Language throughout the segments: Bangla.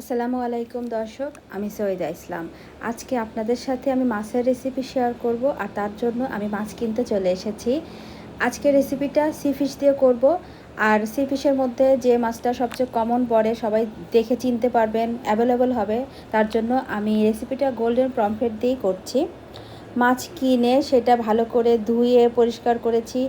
আসসালামু আলাইকুম দর্শক, আমি সৈয়দা ইসলাম। আজকে আপনাদের সাথে আমি মাছের রেসিপি শেয়ার করব, আর তার জন্য আমি মাছ কিনতে চলে এসেছি। আজকে রেসিপিটা সি ফিশ দিয়ে করব। আর সি ফিশের মধ্যে যে মাছটা সবচেয়ে কমন পড়ে, সবাই দেখে চিনতে পারবেন, অ্যাভেলেবল হবে, তার জন্য আমি রেসিপিটা গোল্ডেন পমফ্রেট দিয়েই করছি। মাছ কিনে সেটা ভালো করে ধুয়ে পরিষ্কার করেছি,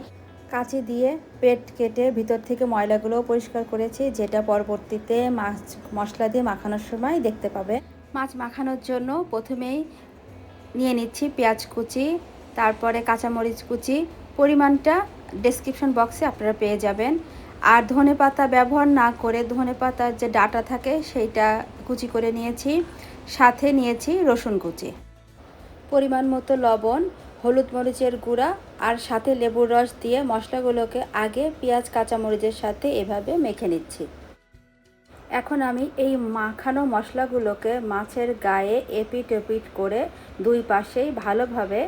কাঁচি দিয়ে পেট কেটে ভিতর থেকে ময়লাগুলোও পরিষ্কার করেছি, যেটা পরবর্তীতে মাছ মশলা দিয়ে মাখানোর সময় দেখতে পাবে। মাছ মাখানোর জন্য প্রথমেই নিয়ে নিচ্ছি পেঁয়াজ কুচি, তারপরে কাঁচামরিচ কুচি। পরিমাণটা ডেসক্রিপশন বক্সে আপনারা পেয়ে যাবেন। আর ধনেপাতা ব্যবহার না করে ধনেপাতার যে ডাটা থাকে সেইটা কুচি করে নিয়েছি, সাথে নিয়েছি রসুন কুচি, পরিমাণ মতো লবণ, হলুদ মরিচের গুঁড়া, আর সাথে লেবুর রস দিয়ে মশলাগুলোকে আগে পেঁয়াজ কাঁচামরিচের সাথে এভাবে মেখে নিচ্ছি। এখন আমি এই মাখানো মশলাগুলোকে মাছের গায়ে এপিট ওপিট করে দুই পাশেই ভালোভাবে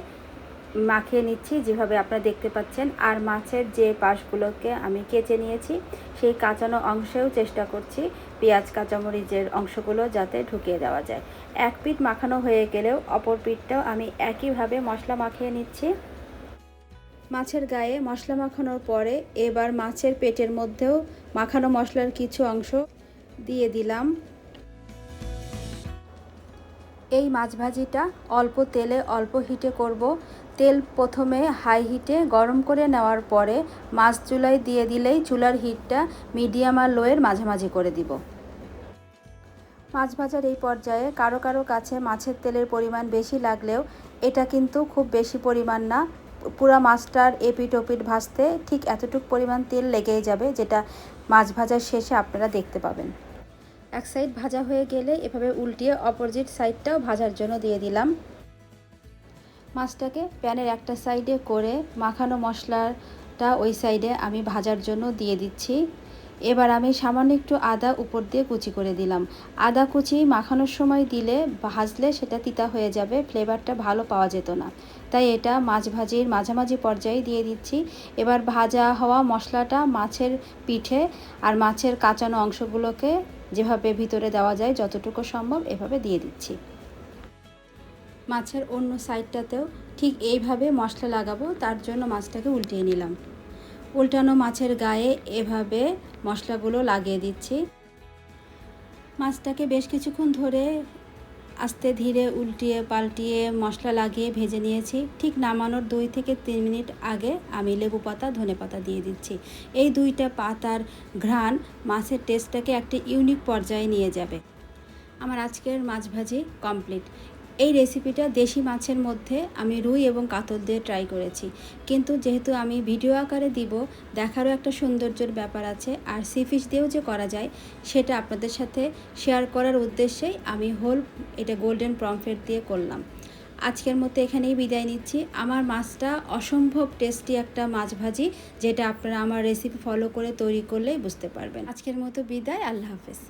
মাখিয়ে নিচ্ছি, যেভাবে আপনারা দেখতে পাচ্ছেন। আর মাছের যে পাশগুলোকে আমি কেচে নিয়েছি, সেই কাঁচানো অংশেও চেষ্টা করছি পেঁয়াজ কাঁচামরিচের অংশগুলো যাতে ঢুকিয়ে দেওয়া যায়। এক পিঠ মাখানো হয়ে গেলেও অপর পিঠটাও আমি একইভাবে মশলা মাখিয়ে নিচ্ছি। মাছের গায়ে মশলা মাখানোর পরে এবার মাছের পেটের মধ্যেও মাখানো মশলার কিছু অংশ দিয়ে দিলাম। এই মাছ ভাজিটা অল্প তেলে অল্প হিটে করব। তেল প্রথমে হাই হিটে গরম করে নেওয়ার পরে মাছ চুলায় দিয়ে দিলেই চুলার হিটটা মিডিয়াম আর লোয়ের মাঝামাঝি করে দিব। মাছ ভাজার এই পর্যায়ে কারো কারো কাছে মাছের তেলের পরিমাণ বেশি লাগলেও এটা কিন্তু খুব বেশি পরিমাণ না। পুরা মাছটার এপিট ওপিট ভাজতে ঠিক এতটুকু পরিমাণ তেল লেগেই যাবে, যেটা মাছ ভাজার শেষে আপনারা দেখতে পাবেন। এক সাইড ভাজা হয়ে গেলে এভাবে উল্টিয়ে অপোজিট সাইডটাও ভাজার জন্য দিয়ে দিলাম। মাছটাকে প্যানের একটা সাইডে করে মাখানো মশলাটা ওই সাইডে আমি ভাজার জন্য দিয়ে দিচ্ছি। এবার আমি সামান্য একটু আদা উপর দিয়ে কুচি করে দিলাম। আদা কুচি মাখানোর সময় দিলে ভাজলে সেটা তিতা হয়ে যাবে, ফ্লেভারটা ভালো পাওয়া যেত না, তাই এটা মাছ ভাজির মাঝামাঝি পর্যায়ে দিয়ে দিচ্ছি। এবার ভাজা হওয়া মশলাটা মাছের পিঠে আর মাছের কাঁচানো অংশগুলোকে যেভাবে ভিতরে দেওয়া যায় যতটুকু সম্ভব এভাবে দিয়ে দিচ্ছি। মাছের অন্য সাইডটাতেও ঠিক এইভাবে মশলা লাগাবো, তার জন্য মাছটাকে উল্টিয়ে নিলাম। উল্টানো মাছের গায়ে এভাবে মশলাগুলো লাগিয়ে দিচ্ছি। মাছটাকে বেশ কিছুক্ষণ ধরে আস্তে ধীরে উল্টিয়ে পাল্টিয়ে মশলা লাগিয়ে ভেজে নিয়েছি। ঠিক নামানোর 2 থেকে 3 মিনিট আগে আমি লেবু পাতা ধনেপাতা দিয়ে দিচ্ছি। এই দুইটা পাতার ঘ্রাণ মাছের টেস্টটাকে একটা ইউনিক পর্যায়ে নিয়ে যাবে। আমার আজকের মাছ ভাজি কমপ্লিট। এই রেসিপিটা দেশি মাছের মধ্যে আমি রুই এবং কাতল দিয়ে ট্রাই করেছি, কিন্তু যেহেতু আমি ভিডিও আকারে দিব, দেখারও একটা সৌন্দর্যের ব্যাপার আছে, আর সি ফিশ দিয়েও যে করা যায় সেটা আপনাদের সাথে শেয়ার করার উদ্দেশ্যেই আমি এটা গোল্ডেন পমফ্রেট দিয়ে করলাম। আজকের মতো এখানেই বিদায় নিচ্ছি। আমার মাছটা অসম্ভব টেস্টি একটা মাছ ভাজি, যেটা আপনারা আমার রেসিপি ফলো করে তৈরি করলেই বুঝতে পারবেন। আজকের মতো বিদায়, আল্লাহ হাফেজ।